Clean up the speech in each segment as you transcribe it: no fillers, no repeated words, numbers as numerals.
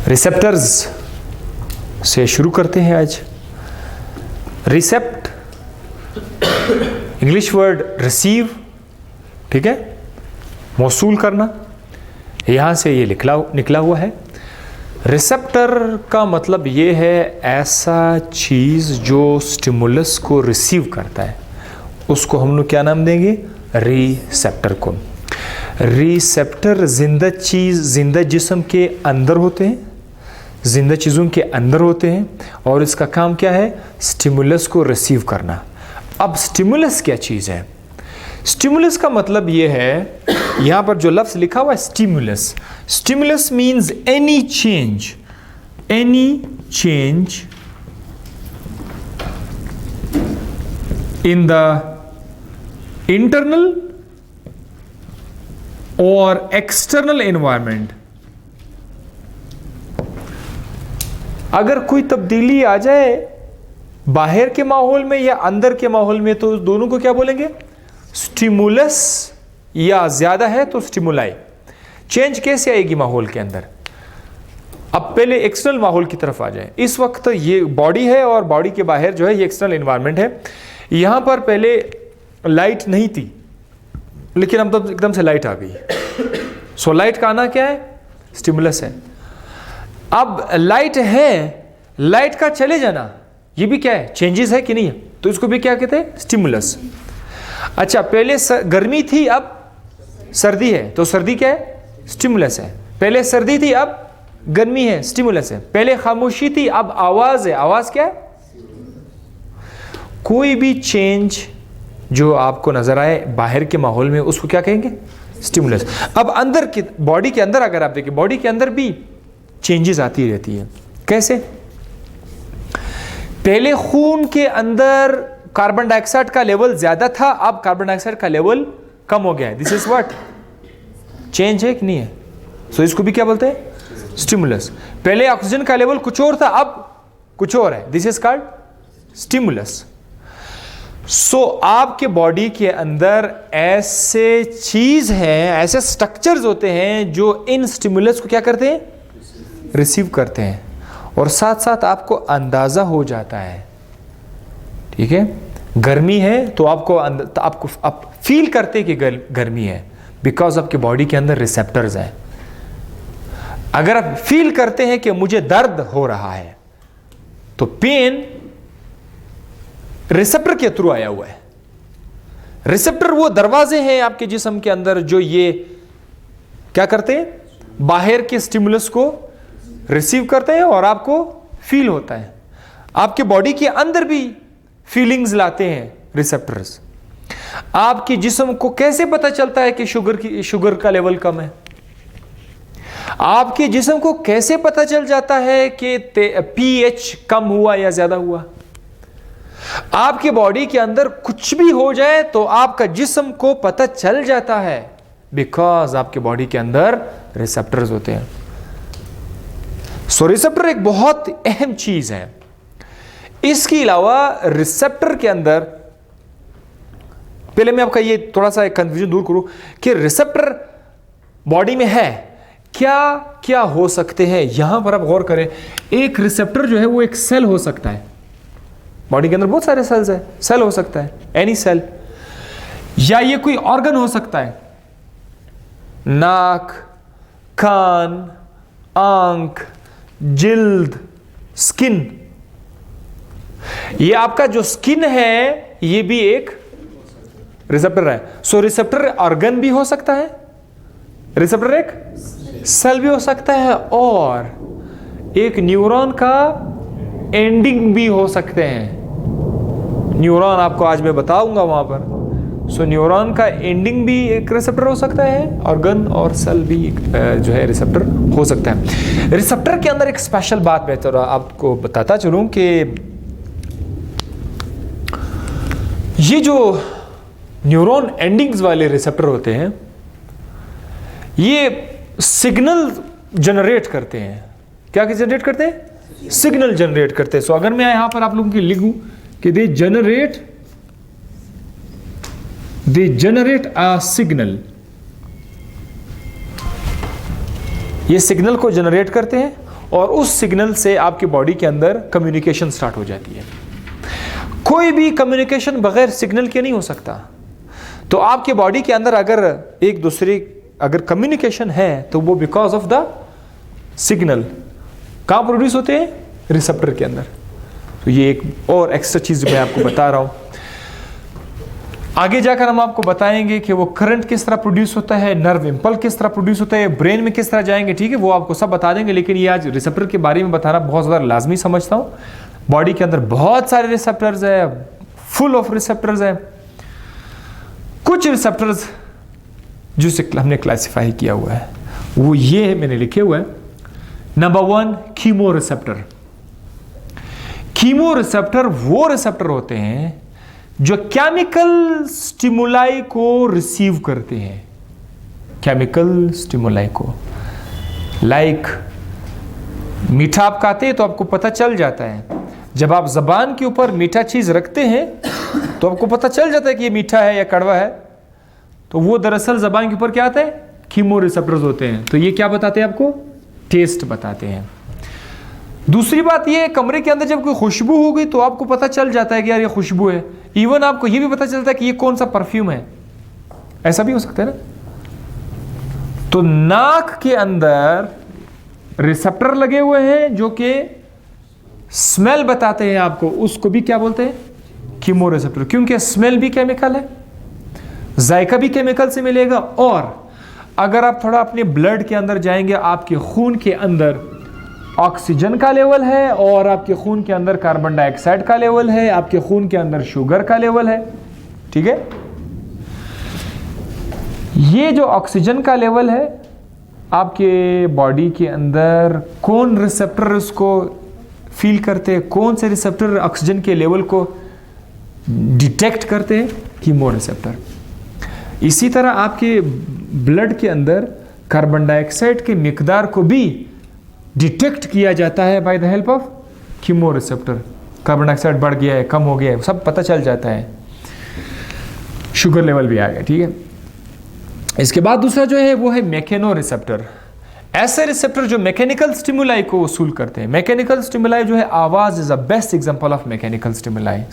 Receptors से शुरू करते हैं आज। रिसेप्ट इंग्लिश वर्ड रिसीव, ठीक है, मौसूल करना, यहां से ये निकला हुआ है। रिसेप्टर का मतलब ये है ऐसा चीज जो स्टिमुलस को रिसीव करता है, उसको हम लोग क्या नाम देंगे? रिसेप्टर को। रिसेप्टर जिंदा चीज, जिंदा जिस्म के अंदर होते हैं, जिंदा चीज़ों के अंदर होते हैं, और इसका काम क्या है? स्टिमुलस को रिसीव करना। अब स्टिमुलस क्या चीज़ है? स्टिमुलस का मतलब ये है, यहाँ पर जो लफ्ज़ लिखा हुआ है stimulus, stimulus means any change in the internal और एक्सटर्नल एनवायरमेंट। अगर कोई तब्दीली आ जाए बाहर के माहौल में या अंदर के माहौल में, तो दोनों को क्या बोलेंगे? स्टिमुलस, या ज्यादा है तो स्टिमुलाई। चेंज कैसे आएगी माहौल के अंदर? अब पहले एक्सटर्नल माहौल की तरफ आ जाए। इस वक्त ये बॉडी है और बॉडी के बाहर जो है ये एक्सटर्नल एनवायरनमेंट है। यहां पर पहले लाइट नहीं थी, लेकिन अब तो एकदम से लाइट आ गई। सो लाइट का आना क्या है? स्टिमुलस है। अब लाइट है, लाइट का चले जाना ये भी क्या है? चेंजेस है कि नहीं है? तो इसको भी क्या कहते हैं? स्टिमुलस। अच्छा, पहले गर्मी थी अब सर्दी है, तो सर्दी क्या है? स्टिमुलस है। पहले सर्दी थी अब गर्मी है, स्टिमुलस है। पहले खामोशी थी अब आवाज है, आवाज क्या है? कोई भी चेंज जो आपको नजर आए बाहर के माहौल में, उसको क्या कहेंगे? स्टिमुलस। अब अंदर की बॉडी के अंदर अगर आप देखें, बॉडी के अंदर भी चेंजेस आती रहती है। कैसे? पहले खून के अंदर कार्बन डाइऑक्साइड का लेवल ज्यादा था, अब कार्बन डाइऑक्साइड का लेवल कम हो गया है। This is what? चेंज है कि नहीं है? सो इसको भी क्या बोलते हैं? स्टिमुलस। पहले ऑक्सीजन का लेवल कुछ और था, अब कुछ और है। This is called stimulus. So आपके बॉडी के अंदर ऐसे चीज हैं, ऐसे स्ट्रक्चर्स होते हैं जो इन स्टिमुलस को क्या करते हैं? रिसीव करते हैं, और साथ साथ आपको अंदाजा हो जाता है, ठीक है? गर्मी है तो आपको आप फील करते कि गर्मी है, बिकॉज आपके बॉडी के अंदर रिसेप्टर्स हैं। अगर आप फील करते हैं कि मुझे दर्द हो रहा है, तो पेन रिसेप्टर के थ्रू आया हुआ है। रिसेप्टर वो दरवाजे हैं आपके जिस्म के अंदर जो ये क्या करते हैं? बाहर के स्टिमुलस को रिसीव करते हैं और आपको फील होता है। आपके बॉडी के अंदर भी फीलिंग्स लाते हैं रिसेप्टर्स। आपके जिस्म को कैसे पता चलता है कि शुगर का लेवल कम है? आपके जिस्म को कैसे पता चल जाता है कि पीएच कम हुआ या ज्यादा हुआ? आपके बॉडी के अंदर कुछ भी हो जाए तो आपका जिस्म को पता चल जाता है, बिकॉज आपके बॉडी के अंदर रिसेप्टर्स होते हैं। सो रिसेप्टर एक बहुत अहम चीज है। इसके अलावा रिसेप्टर के अंदर, पहले मैं आपका ये थोड़ा सा कंफ्यूजन दूर करूं कि रिसेप्टर बॉडी में है क्या क्या हो सकते हैं। यहां पर आप गौर करें, एक रिसेप्टर जो है वो एक सेल हो सकता है। बॉडी के अंदर बहुत सारे सेल्स है, सेल हो सकता है, एनी सेल, या ये कोई ऑर्गन हो सकता है, नाक, कान, आंख, जिल्द, स्किन। ये आपका जो स्किन है ये भी एक रिसेप्टर है। सो रिसेप्टर ऑर्गन भी हो सकता है, रिसेप्टर एक सेल भी हो सकता है, और एक न्यूरॉन का एंडिंग भी हो सकते हैं। न्यूरॉन आपको आज मैं बताऊंगा वहां पर। सो न्यूरॉन का एंडिंग भी एक रिसेप्टर हो सकता है, ऑर्गन और सेल भी जो है रिसेप्टर हो सकता है। रिसेप्टर के अंदर एक स्पेशल बात मैं तो आपको बताता चलूं कि ये जो न्यूरॉन एंडिंग्स वाले रिसेप्टर होते हैं, ये सिग्नल जनरेट करते हैं। क्या जनरेट करते हैं? सिग्नल जनरेट करते हैं। सो अगर मैं यहां पर आप लोगों की लिखूं कि दे जनरेट अ सिग्नल, ये सिग्नल को जनरेट करते हैं और उस सिग्नल से आपकी बॉडी के अंदर कम्युनिकेशन स्टार्ट हो जाती है। कोई भी कम्युनिकेशन बगैर सिग्नल के नहीं हो सकता। तो आपके बॉडी के अंदर अगर एक दूसरे अगर कम्युनिकेशन है तो वो बिकॉज ऑफ द सिग्नल कहाँ प्रोड्यूस होते हैं? रिसेप्टर के अंदर। तो ये एक और एक्स्ट्रा चीज मैं आपको बता रहा हूं। आगे जाकर हम आपको बताएंगे कि वो करंट किस तरह प्रोड्यूस होता है, नर्व इंपल्स किस तरह प्रोड्यूस होता है, ब्रेन में किस तरह जाएंगे, ठीक है, वो आपको सब बता देंगे। लेकिन ये आज रिसेप्टर के बारे में बताना बहुत ज़्यादा लाजमी समझता हूँ। बॉडी के अंदर बहुत सारे रिसेप्टर्स है, फुल ऑफ रिसेप्टर्स है। कुछ रिसेप्टर्स जिसे हमने क्लासिफाई किया हुआ है वो ये है, मैंने लिखे हुआ है। Number 1 chemo receptor. Chemo receptor वो रिसेप्टर होते हैं जो केमिकल स्टिमुलाई को रिसीव करते हैं। केमिकल स्टिमुलाई को, लाइक मीठा आप खाते हैं तो आपको पता चल जाता है। जब आप जबान के ऊपर मीठा चीज रखते हैं तो आपको पता चल जाता है कि ये मीठा है या कड़वा है। तो वो दरअसल जबान के ऊपर क्या आता है? कीमो रिसेप्टर्स होते हैं। तो ये क्या बताते हैं आपको? टेस्ट बताते हैं। दूसरी बात ये, कमरे के अंदर जब कोई खुशबू होगी तो आपको पता चल जाता है कि यार ये खुशबू है। इवन आपको ये भी पता चलता है कि ये कौन सा परफ्यूम है। ऐसा भी हो सकता है ना। तो नाक के अंदर रिसेप्टर लगे हुए हैं जो कि स्मेल बताते हैं आपको, उसको भी क्या बोलते हैं? Chemo receptor. क्योंकि स्मेल भी केमिकल है, जायका भी केमिकल से मिलेगा। और अगर आप थोड़ा अपने ब्लड के अंदर जाएंगे, आपके खून के अंदर ऑक्सीजन का लेवल है और आपके खून के अंदर कार्बन डाइऑक्साइड का लेवल है, आपके खून के अंदर शुगर का लेवल है, ठीक है। ये जो ऑक्सीजन का लेवल है आपके बॉडी के अंदर, कौन रिसेप्टर उसको फील करते हैं, कौन से रिसेप्टर ऑक्सीजन के लेवल को डिटेक्ट करते हैं? Chemo receptor. इसी तरह आपके ब्लड के अंदर कार्बन डाइऑक्साइड के मिकदार को भी डिटेक्ट किया जाता है by the help of chemo receptor. Carbon dioxide बढ़ गया है, कम हो गया है, सब पता चल जाता है। शुगर लेवल भी आ गया, ठीक है। इसके बाद दूसरा जो है वो है मैकेनो रिसेप्टर। ऐसे रिसेप्टर जो मैकेनिकल स्टिमुलाई को वसूल करते हैं। मैकेनिकल स्टिमुलाई जो है, आवाज is a best example of mechanical stimuli.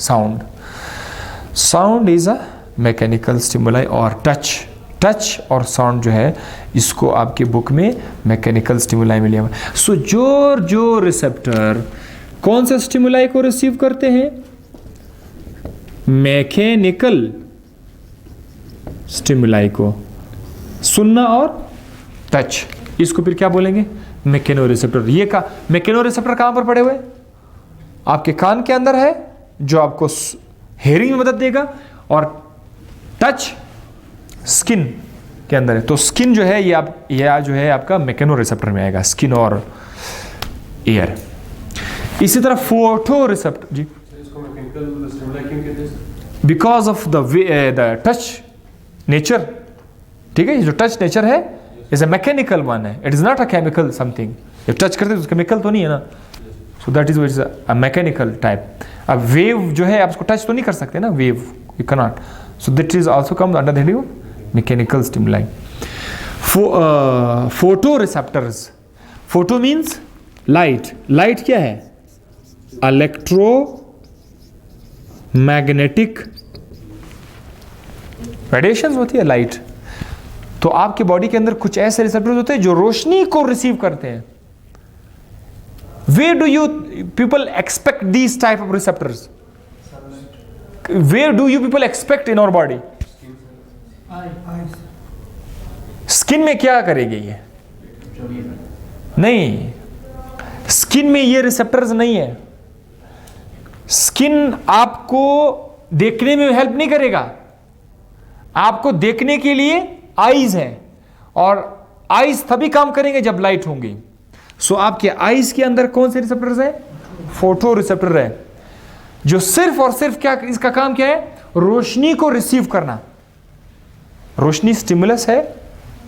Sound is a mechanical stimuli. और टच और साउंड जो है, इसको आपके बुक में मैकेनिकल स्टिमुलाई में लिया हुआ। सो जो रिसेप्टर कौन सा स्टिमुलाई को रिसीव करते हैं? मैकेनिकल स्टिमुलाई को, सुनना और टच, इसको फिर क्या बोलेंगे? Mechano receptor. ये का मैकेनो रिसेप्टर कहां पर पड़े हुए? आपके कान के अंदर है, जो आपको हेयरिंग में मदद देगा। और टच स्किन के अंदर है। तो स्किन जो है ये जो है आपका मैकेनो रिसेप्टर में आएगा, स्किन और एयर। इसी तरह फोटो रिसेप्टर जी, because of the touch nature, ठीक है। जो टच नेचर है इज अ मैकेनिकल वन है, it is not a chemical something. जब टच करते तो केमिकल तो नहीं है ना, so that is a mechanical type. अब वेव जो है आप उसको टच तो नहीं कर सकते ना, wave you can not, so that is also comes under the head of mechanical stimuli. Photo receptors. Photo means light. Light क्या है? इलेक्ट्रो मैग्नेटिक रेडिएशंस होती है लाइट। तो आपके बॉडी के अंदर कुछ ऐसे रिसेप्टर्स होते हैं जो रोशनी को रिसीव करते हैं। Where do you people expect these type of receptors? Where do you people expect in our body? Skin में क्या करेगी ये? नहीं, स्किन में ये रिसेप्टर्स नहीं है। स्किन आपको देखने में हेल्प नहीं करेगा। आपको देखने के लिए आईज है, और आईज तभी काम करेंगे जब लाइट होंगी। सो आपके आईज के अंदर कौन से रिसेप्टर्स है? फोटो रिसेप्टर है, जो सिर्फ और सिर्फ क्या, इसका काम क्या है? रोशनी को रिसीव करना। रोशनी स्टिमुलस है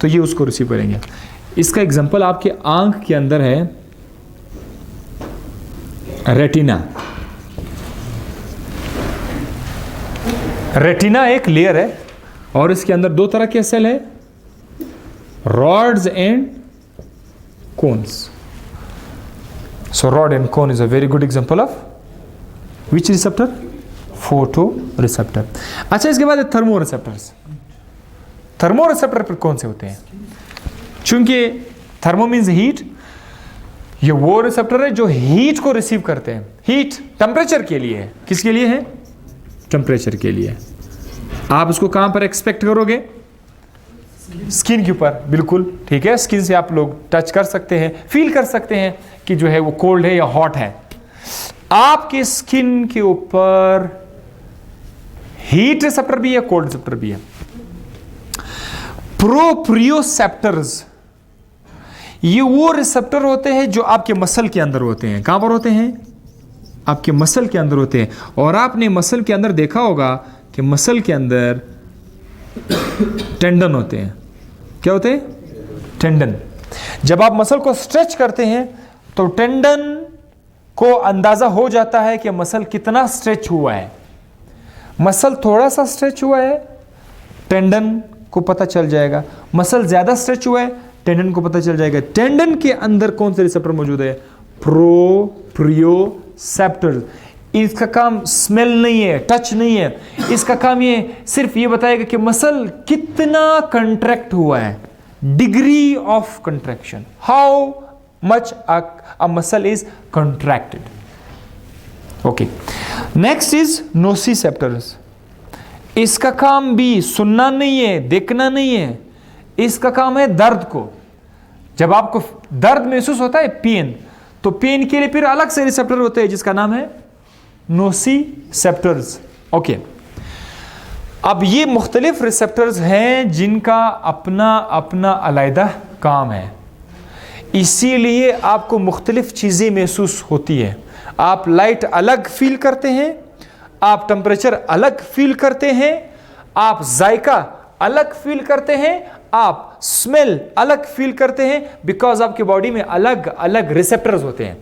तो ये उसको रिसीव करेंगे। इसका एग्जांपल आपके आंख के अंदर है रेटिना। रेटिना एक लेयर है और इसके अंदर दो तरह के सेल है, rods and cones. So rod and cone is a very good example of which receptor? Photoreceptor. अच्छा, इसके बाद थर्मोरिसेप्टर्स. थर्मोरिसेप्टर पर कौन से होते हैं? चूंकि थर्मो मीन्स हीट, ये वो रिसेप्टर है जो हीट को रिसीव करते हैं. हीट टेम्परेचर के लिए है. किसके लिए है? टेम्परेचर के लिए. आप उसको कहां पर एक्सपेक्ट करोगे? स्किन के ऊपर. बिल्कुल ठीक है, स्किन से आप लोग टच कर सकते हैं, फील कर सकते हैं कि जो है वो कोल्ड है या हॉट है. आपके स्किन के ऊपर हीट रिसेप्टर भी है, कोल्ड रिसेप्टर भी है. प्रोप्रियोसेप्टर्स, ये वो रिसेप्टर होते हैं जो आपके मसल के अंदर होते हैं. कहां पर होते हैं? आपके मसल के अंदर होते हैं. और आपने मसल के अंदर देखा होगा कि मसल के अंदर टेंडन होते हैं. क्या होते हैं? टेंडन. जब आप मसल को स्ट्रेच करते हैं तो टेंडन को अंदाजा हो जाता है कि मसल कितना स्ट्रेच हुआ है. मसल थोड़ा सा स्ट्रेच हुआ है, टेंडन को पता चल जाएगा. मसल ज्यादा स्ट्रेच हुआ है, टेंडन को पता चल जाएगा. टेंडन के अंदर कौन से रिसेप्टर मौजूद है? प्रोप्रियोसेप्टर. इसका काम स्मेल नहीं है, टच नहीं है. इसका काम ये सिर्फ ये बताएगा कि मसल कितना कंट्रैक्ट हुआ है, degree of contraction, how much a muscle is contracted. Okay, next is nociceptors. इसका काम भी सुनना नहीं है, देखना नहीं है. इसका काम है दर्द को. जब आपको दर्द महसूस होता है, पेन, तो पेन के लिए फिर अलग से रिसेप्टर होते हैं जिसका नाम है नोसिसेप्टर्स. ओके, अब ये मुख्तलिफ रिसेप्टर्स हैं जिनका अपना अपना अलग काम है. इसीलिए आपको मुख्तलिफ चीज़ें महसूस होती है. आप लाइट अलग फील करते हैं, आप टेम्परेचर अलग फील करते हैं, आप जायका अलग फील करते हैं, आप स्मेल अलग फील करते हैं, बिकॉज आपकी बॉडी में अलग अलग रिसेप्टर्स होते हैं.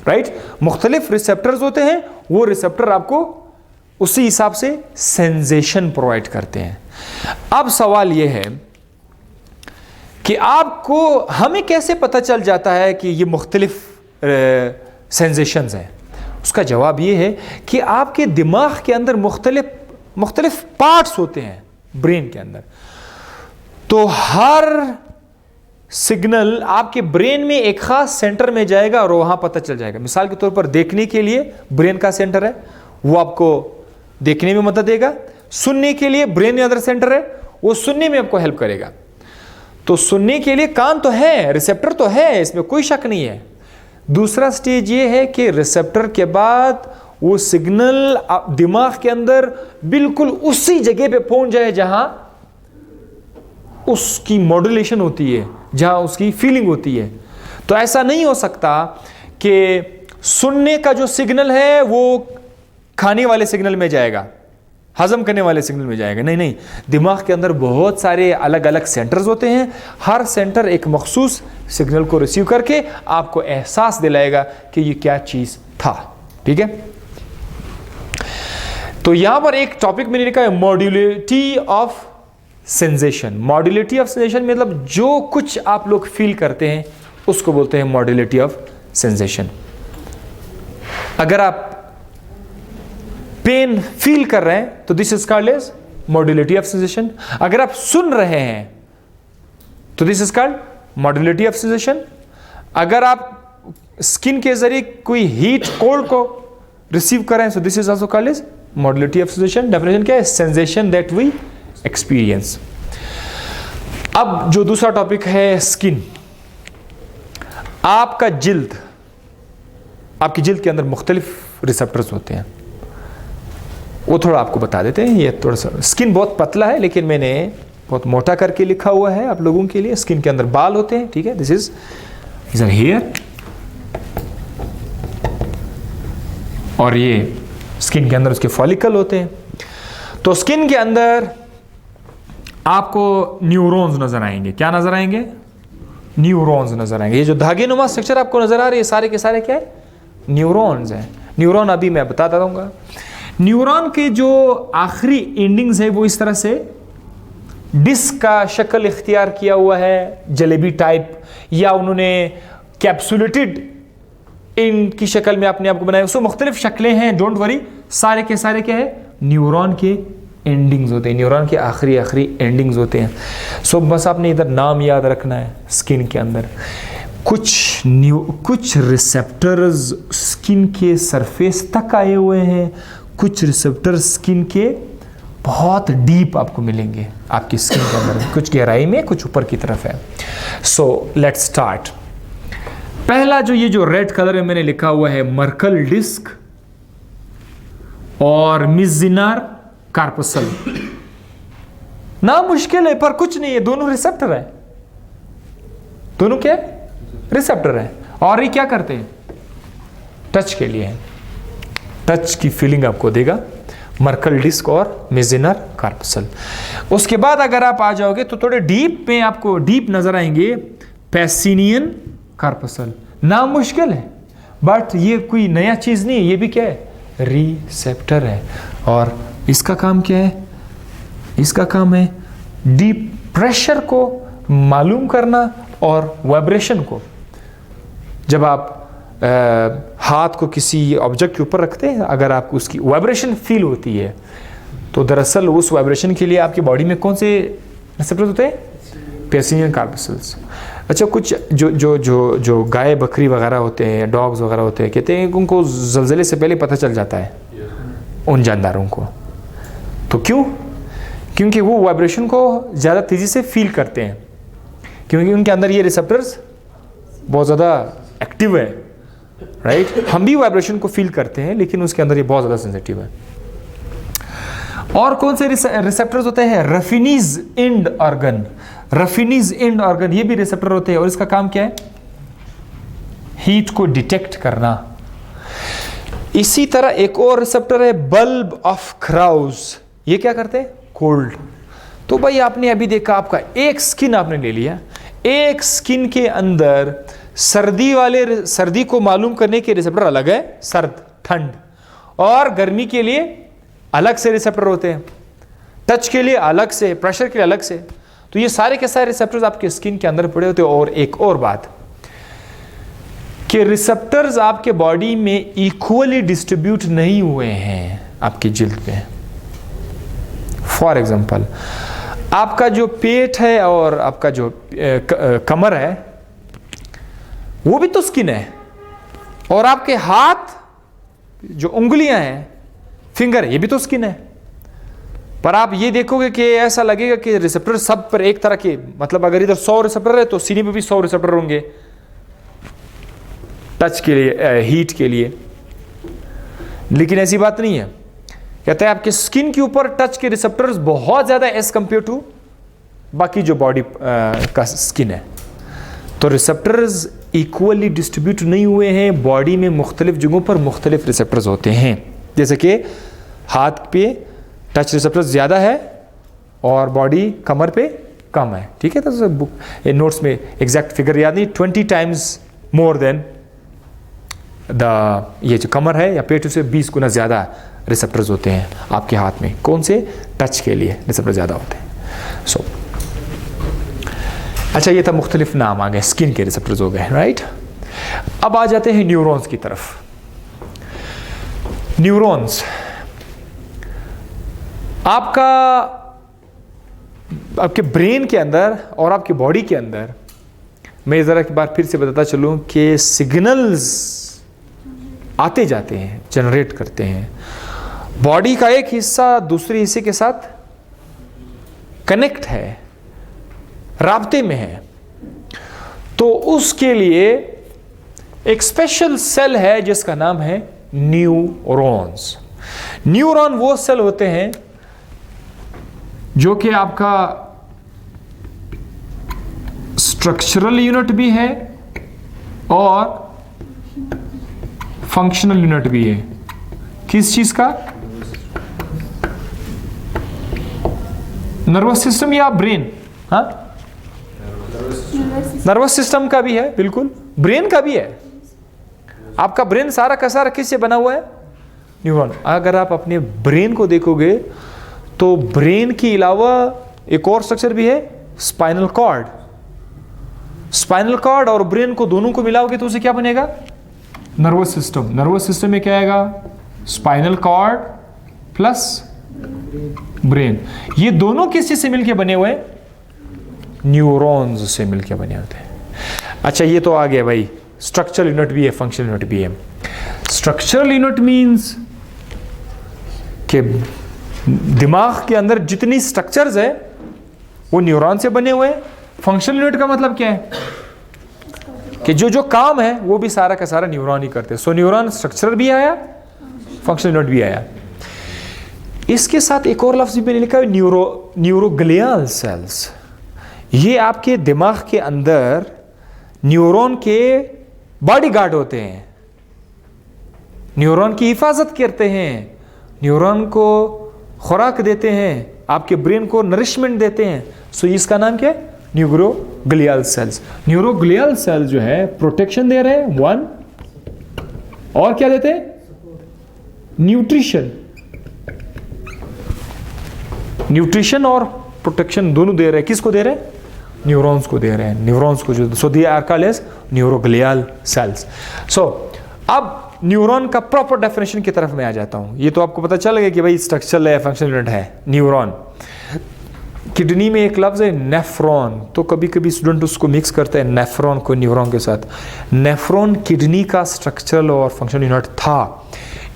राइट, मुख्तलिफ रिसेप्टर्स होते हैं. वो रिसेप्टर आपको उसी हिसाब से सेंसेशन प्रोवाइड करते हैं. अब सवाल यह है कि आपको, हमें कैसे पता चल जाता है कि ये मुख्तलिफ सेंसेशंस हैं? उसका जवाब ये है कि आपके दिमाग के अंदर मुख्तलिफ पार्ट्स होते हैं ब्रेन के अंदर. तो हर सिग्नल आपके ब्रेन में एक खास सेंटर में जाएगा और वहां पता चल जाएगा. मिसाल के तौर पर देखने के लिए ब्रेन का सेंटर है, वो आपको देखने में मदद देगा. सुनने के लिए ब्रेन में अदर सेंटर है, वो सुनने में आपको हेल्प करेगा. तो सुनने के लिए कान तो है, रिसेप्टर तो है, इसमें कोई शक नहीं है. दूसरा स्टेज ये है कि रिसेप्टर के बाद वो सिग्नल दिमाग के अंदर बिल्कुल उसी जगह पे पहुंच जाए जहां उसकी मॉड्यूलेशन होती है, जहां उसकी फीलिंग होती है. तो ऐसा नहीं हो सकता कि सुनने का जो सिग्नल है वो खाने वाले सिग्नल में जाएगा, हजम करने वाले सिग्नल में जाएगा. नहीं नहीं, दिमाग के अंदर बहुत सारे अलग अलग सेंटर्स होते हैं. हर सेंटर एक मखसूस सिग्नल को रिसीव करके आपको एहसास दिलाएगा कि ये क्या चीज था. ठीक है, तो यहां पर एक टॉपिक मैंने लिखा है मॉड्यूलिटी ऑफ सेंसेशन. मॉड्यूलिटी ऑफ सेंसेशन मतलब जो कुछ आप लोग फील करते हैं उसको बोलते हैं मॉड्यूलिटी ऑफ सेंसेशन. अगर आप पेन फील कर रहे हैं तो this is called as modality of sensation. अगर आप सुन रहे हैं तो this is called modality of sensation. अगर आप स्किन के जरिए कोई हीट कोल्ड को रिसीव कर रहे हैं तो this is also called as modality of sensation. Definition क्या है? Sensation that we experience. अब जो दूसरा टॉपिक है स्किन. आपका जिल्द, आपकी जिल्द के अंदर मुख्तलिफ रिसेप्टर्स होते हैं, वो थोड़ा आपको बता देते हैं. ये थोड़ा सा स्किन बहुत पतला है लेकिन मैंने बहुत मोटा करके लिखा हुआ है आप लोगों के लिए. स्किन के अंदर बाल होते हैं. ठीक है, दिस इज हेयर, और ये स्किन के अंदर उसके फॉलिकल होते हैं. तो स्किन के अंदर आपको न्यूरॉन्स नजर आएंगे. क्या नजर आएंगे? न्यूरॉन्स नजर आएंगे. ये जो धागे नुमा स्ट्रक्चर आपको नजर आ रहे हैं सारे के सारे क्या है? न्यूरॉन्स हैं. न्यूरॉन अभी मैं बताता रहूंगा. न्यूरॉन के जो आखिरी एंडिंग्स है वो इस तरह से डिस्क का शक्ल इख्तियार किया हुआ है, जलेबी टाइप, या उन्होंने कैप्सुलेटेड इनकी शक्ल में आपने आपको बनाया। सो मुख्तलिफ शक्लें हैं, डोंट वरी, सारे के सारे क्या है, न्यूरॉन के एंडिंग्स होते हैं, न्यूरॉन के आखिरी एंडिंग्स होते हैं। सो बस आपने इधर नाम याद रखना है। स्किन के अंदर कुछ रिसेप्टर्स स्किन के सरफेस तक आए हुए हैं, कुछ रिसेप्टर्स स्किन के बहुत डीप आपको मिलेंगे आपकी स्किन के अंदर, कुछ गहराई में, कुछ ऊपर की तरफ है। So let's start. पहला जो ये जो रेड कलर में मैंने लिखा हुआ है मर्कल डिस्क और मिज़िनार कार्पसल। ना मुश्किल है पर कुछ नहीं है, दोनों रिसेप्टर है, दोनों क्या रिसेप्टर है। और ये क्या करते हैं, टच के लिए है, टच की फीलिंग आपको देगा मर्कल डिस्क और मिज़िनार कार्पसल। उसके बाद अगर आप आ जाओगे तो थोड़े डीप में आपको डीप नजर आएंगे पैसिनियन कार्पसल। नाम मुश्किल है बट ये कोई नया चीज नहीं है, ये भी क्या है, रिसेप्टर है। और इसका काम क्या है, इसका काम है डीप प्रेशर को मालूम करना और वाइब्रेशन को। जब आप हाथ को किसी ऑब्जेक्ट के ऊपर रखते हैं, अगर आपको उसकी वाइब्रेशन फील होती है तो दरअसल उस वाइब्रेशन के लिए आपकी बॉडी में कौन से रिसेप्टर्स होते हैं, पैसिनियन कार्पसल्स। अच्छा, कुछ जो जो जो जो गाय बकरी वगैरह होते हैं, डॉग्स वगैरह होते हैं, कहते हैं कि उनको ज़लज़ले से पहले पता चल जाता है उन जानदारों को। तो क्यों? क्योंकि वो वाइब्रेशन को ज़्यादा तेज़ी से फील करते हैं, क्योंकि उनके अंदर ये रिसेप्टर्स बहुत ज़्यादा एक्टिव है, राइट। हम भी वाइब्रेशन को फील करते हैं लेकिन उसके अंदर ये बहुत ज़्यादा सेंसिटिव है। और कौन से रिसेप्टर्स होते हैं, रफिनीज इंड ऑर्गन। रफिनीज इंड ऑर्गन ये भी रिसेप्टर होते हैं और इसका काम क्या है, हीट को डिटेक्ट करना। इसी तरह एक और रिसेप्टर है बल्ब ऑफ क्राउज, ये क्या करते हैं, कोल्ड। तो भाई आपने अभी देखा, आपका एक स्किन आपने ले लिया, एक स्किन के अंदर सर्दी को मालूम करने के रिसेप्टर अलग है, सर्द ठंड, और गर्मी के लिए अलग से रिसेप्टर होते हैं, टच के लिए अलग से, प्रेशर के लिए अलग से। तो ये सारे के सारे रिसेप्टर्स आपके स्किन के अंदर पड़े होते हैं। और एक और बात कि रिसेप्टर्स आपके बॉडी में इक्वली डिस्ट्रीब्यूट नहीं हुए हैं आपकी जिल्द पे। फॉर एग्जांपल, आपका जो पेट है और आपका जो कमर है वो भी तो स्किन है, और आपके हाथ जो उंगलियां हैं, फिंगर, ये भी तो स्किन है। पर आप ये देखोगे कि ऐसा लगेगा कि रिसेप्टर सब पर एक तरह के, मतलब अगर इधर 100 रिसेप्टर है तो सीने पे भी 100 रिसेप्टर होंगे टच के लिए, हीट के लिए। लेकिन ऐसी बात नहीं है। कहते हैं आपके स्किन के ऊपर टच के रिसेप्टर्स बहुत ज्यादा एज कंपेयर टू बाकी जो बॉडी का स्किन है। तो रिसेप्टर्स इक्वली डिस्ट्रीब्यूट नहीं हुए हैं, बॉडी में मुख्तलिफ जगहों पर मुख्तलिफ रिसेप्टर्स होते हैं। जैसे कि हाथ पे टच रिसेप्टर्स ज़्यादा है और बॉडी कमर पे कम है, ठीक है। तो बुक नोट्स में एग्जैक्ट फिगर याद नहीं, 20 टाइम्स मोर देन ये जो कमर है या पेट से 20 गुना ज़्यादा रिसेप्टर्स होते हैं आपके हाथ में। कौन से? टच के लिए रिसेप्टर ज़्यादा होते हैं। सो अच्छा, ये था मुख्तलिफ नाम आ गए, स्किन के रिसेप्टर्स हो गए, राइट। अब आ जाते हैं न्यूरॉन्स की तरफ। न्यूरॉन्स आपके ब्रेन के अंदर और आपकी बॉडी के अंदर, मैं ज़रा एक बार फिर से बताता चलूँ कि सिग्नल्स आते जाते हैं, जनरेट करते हैं। बॉडी का एक हिस्सा दूसरे हिस्से के साथ कनेक्ट है, राब्ते में है, तो उसके लिए एक स्पेशल सेल है जिसका नाम है न्यूरॉन्स। न्यूरॉन वो सेल होते हैं जो कि आपका स्ट्रक्चरल यूनिट भी है और फंक्शनल यूनिट भी है। किस चीज का? नर्वस सिस्टम या ब्रेन? हाँ, नर्वस सिस्टम का भी है, बिल्कुल ब्रेन का भी है। आपका ब्रेन सारा का सारा किससे बना हुआ है? न्यूरॉन। अगर आप अपने ब्रेन को देखोगे तो ब्रेन के अलावा एक और स्ट्रक्चर भी है, स्पाइनल कॉर्ड। स्पाइनल कॉर्ड और ब्रेन को दोनों को मिलाओगे तो उसे क्या बनेगा? नर्वस सिस्टम, नर्वस सिस्टम में क्या आएगा? Spinal cord plus brain. ये दोनों किस चीज से मिलके बने हुए? न्यूरॉन्स से मिलके बने होते हैं। अच्छा, ये तो आ गया भाई, स्ट्रक्चरल यूनिट भी है, फंक्शनल यूनिट भी है। स्ट्रक्चरल यूनिट मींस कि दिमाग के अंदर जितनी स्ट्रक्चर्स है वो न्यूरॉन से बने हुए हैं। फंक्शनल यूनिट का मतलब क्या है? कि जो जो काम है वो भी सारा का सारा न्यूरॉन ही करते हैं। सो न्यूरॉन स्ट्रक्चरल भी आया, फंक्शनल यूनिट भी आया। इसके साथ एक और लफ्ज भी मैंने लिखा है, न्यूरोग्लियल सेल्स। ये आपके दिमाग के अंदर न्यूरॉन के बॉडीगार्ड होते हैं, न्यूरॉन की हिफाजत करते हैं, न्यूरॉन को खुराक देते हैं, आपके ब्रेन को नरिशमेंट देते हैं। सो इसका नाम क्या है? Neuroglial sales. न्यूरोग्लियल सेल्स जो है प्रोटेक्शन दे रहे हैं, वन, और क्या देते हैं? न्यूट्रिशन। न्यूट्रिशन और प्रोटेक्शन दोनों दे रहे हैं। किसको दे रहे हैं? न्यूरॉन्स को दे रहे हैं। न्यूरॉन्स को जो, so they are called as neuroglial cells. So अब न्यूरॉन का प्रॉपर डेफिनेशन की तरफ मैं आ जाता हूं। ये तो आपको पता चल गया कि भाई स्ट्रक्चरल है, फंक्शनल यूनिट है न्यूरॉन। किडनी में एक लफ्ज है नेफ्रॉन, तो कभी कभी स्टूडेंट उसको मिक्स करते हैं नेफ्रॉन को न्यूरॉन के साथ। नेफ्रॉन किडनी का स्ट्रक्चरल और फंक्शनल यूनिट था।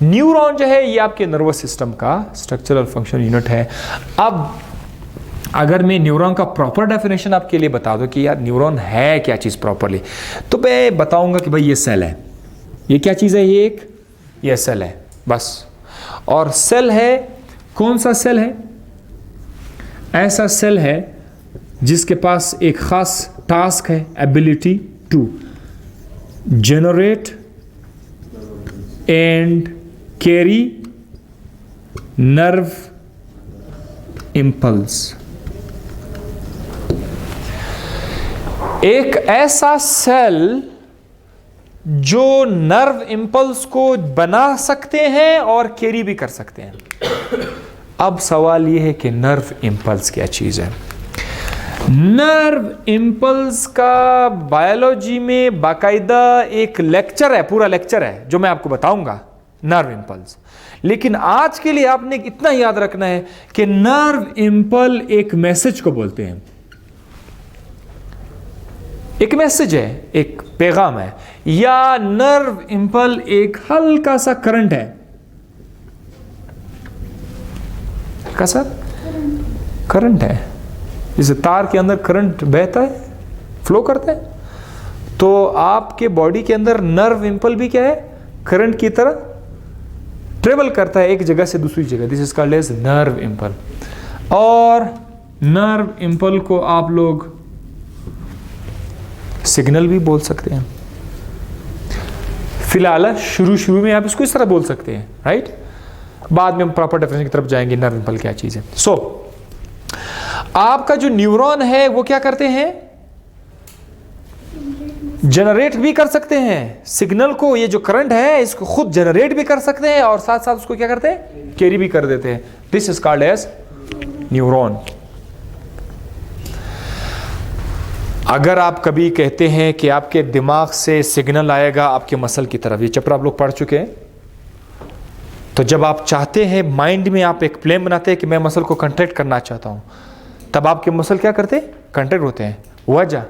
न्यूरॉन जो है ये आपके नर्वस सिस्टम का स्ट्रक्चरल फंक्शनल यूनिट है। अब अगर मैं न्यूरॉन का प्रॉपर डेफिनेशन आपके लिए बता दूं कि यार न्यूरॉन है क्या चीज़ प्रॉपरली, तो मैं बताऊंगा कि भाई ये सेल है। ये क्या चीज़ है? ये सेल है बस। और सेल है, कौन सा सेल है? ऐसा सेल है जिसके पास एक खास टास्क है, ability to generate and carry nerve impulse. एक ऐसा सेल जो नर्व इंपल्स को बना सकते हैं और कैरी भी कर सकते हैं। अब सवाल यह है कि नर्व इंपल्स क्या चीज है? नर्व इंपल्स का बायोलॉजी में बाकायदा एक लेक्चर है, पूरा लेक्चर है जो मैं आपको बताऊंगा, नर्व इंपल्स। लेकिन आज के लिए आपने इतना याद रखना है कि नर्व इंपल एक मैसेज को बोलते हैं। एक मैसेज है, एक पैगाम है, या नर्व इंपल एक हल्का सा करंट है। हल्का सा करंट है, जैसे तार के अंदर करंट बहता है, फ्लो करता है, तो आपके बॉडी के अंदर नर्व इंपल भी क्या है? करंट की तरह ट्रेवल करता है एक जगह से दूसरी जगह। This is called as nerve impulse. और नर्व इंपल को आप लोग सिग्नल भी बोल सकते हैं। फिलहाल शुरू में आप इसको इस तरह बोल सकते हैं, राइट? बाद में हम प्रॉपर डेफिनेशन की तरफ जाएंगे नर्व इंपल क्या चीज है। सो आपका जो न्यूरॉन है वो क्या करते हैं? जनरेट भी कर सकते हैं सिग्नल को। ये जो करंट है इसको खुद जनरेट भी कर सकते हैं और साथ साथ उसको क्या करते हैं? कैरी भी कर देते हैं। This is called as neuron. अगर आप कभी कहते हैं कि आपके दिमाग से सिग्नल आएगा आपके मसल की तरफ, ये चैप्टर आप लोग पढ़ चुके हैं, तो जब आप चाहते हैं, माइंड में आप एक प्लान बनाते हैं कि मैं मसल को कंट्रैक्ट करना चाहता हूं, तब आपके मसल क्या करते हैं? कंट्रैक्ट होते हैं। वजह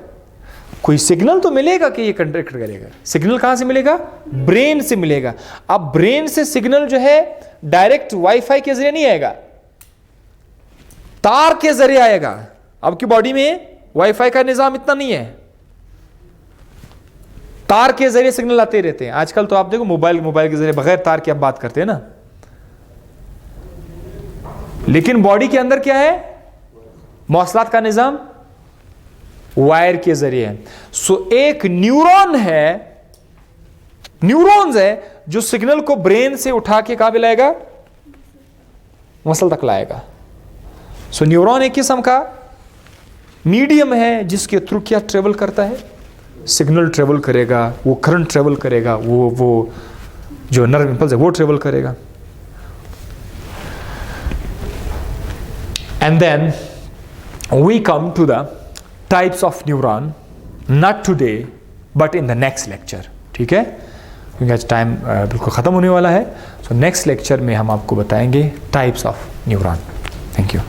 कोई सिग्नल तो मिलेगा कि ये कंट्रैक्ट करेगा। सिग्नल कहां से मिलेगा? ब्रेन से मिलेगा। अब ब्रेन से सिग्नल जो है डायरेक्ट वाईफाई के जरिए नहीं आएगा, तार के जरिए आएगा। आपकी बॉडी में वाईफाई का निजाम इतना नहीं है, तार के जरिए सिग्नल आते रहते हैं। आजकल तो आप देखो मोबाइल के जरिए बगैर तार के आप बात करते हैं ना, लेकिन बॉडी के अंदर क्या है? मौसलात का निजाम वायर के जरिए है। सो एक न्यूरॉन है, न्यूरॉन्स है जो सिग्नल को ब्रेन से उठा के कहां पे लाएगा? मसल तक लाएगा। सो न्यूरॉन एक किस्म का मीडियम है जिसके थ्रू क्या ट्रेवल करता है? सिग्नल ट्रेवल करेगा, वो करंट ट्रेवल करेगा, वो जो नर्व इंपल्स है वो ट्रेवल करेगा। And then we come to the types of neuron, not today but in the next lecture. ठीक है, क्योंकि आज टाइम बिल्कुल ख़त्म होने वाला है। सो नेक्स्ट लेक्चर में हम आपको बताएंगे types of neuron. Thank you.